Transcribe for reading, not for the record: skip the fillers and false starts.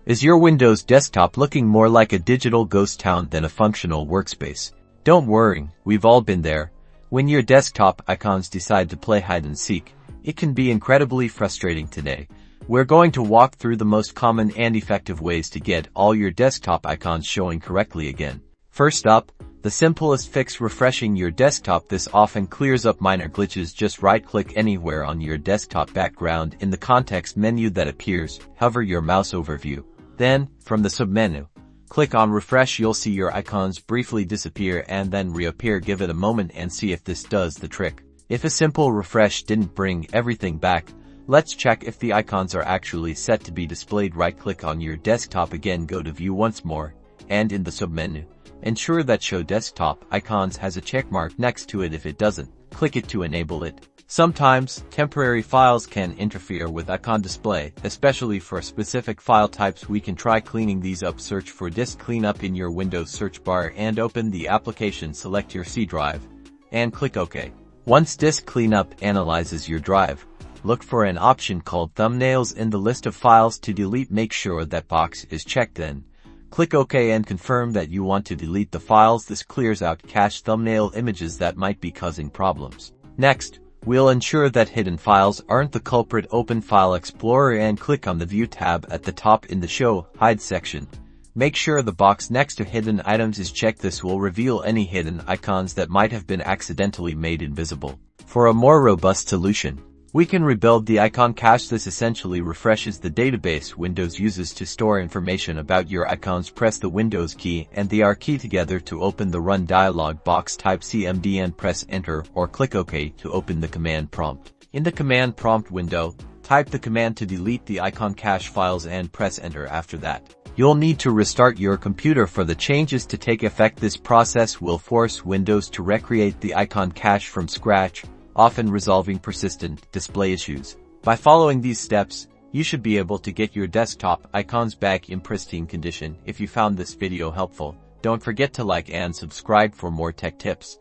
Is your Windows desktop looking more like a digital ghost town than a functional workspace? Don't worry, we've all been there. When your desktop icons decide to play hide and seek, it can be incredibly frustrating today. We're going to walk through the most common and effective ways to get all your desktop icons showing correctly again. First up, the simplest fix: refreshing your desktop. This often clears up minor glitches. Just right-click anywhere on your desktop background in the context menu that appears, hover your mouse overview. Then, from the submenu, click on Refresh. You'll see your icons briefly disappear and then reappear. Give it a moment and see if this does the trick. If a simple refresh didn't bring everything back, let's check if the icons are actually set to be displayed. Right-click on your desktop again, go to View once more, and in the submenu, ensure that Show Desktop Icons has a checkmark next to it. If it doesn't, click it to enable it. Sometimes, temporary files can interfere with icon display, especially for specific file types. We can try cleaning these up. Search for Disk Cleanup in your Windows search bar and open the application. Select your C drive and click OK. Once Disk Cleanup analyzes your drive, look for an option called Thumbnails in the list of files to delete. Make sure that box is checked, then click OK and confirm that you want to delete the files. This clears out cached thumbnail images that might be causing problems. Next, we'll ensure that hidden files aren't the culprit. Open File Explorer and click on the View tab at the top in the Show Hide section. Make sure the box next to Hidden Items is checked. This will reveal any hidden icons that might have been accidentally made invisible. For a more robust solution, we can rebuild the icon cache. This essentially refreshes the database Windows uses to store information about your icons. Press the Windows key and the R key together to open the Run dialog box. Type CMD and press Enter, or click OK to open the command prompt. In the command prompt window, type the command to delete the icon cache files and press Enter. After that, you'll need to restart your computer for the changes to take effect. This process will force Windows to recreate the icon cache from scratch, often resolving persistent display issues. By following these steps, you should be able to get your desktop icons back in pristine condition. If you found this video helpful, don't forget to like and subscribe for more tech tips.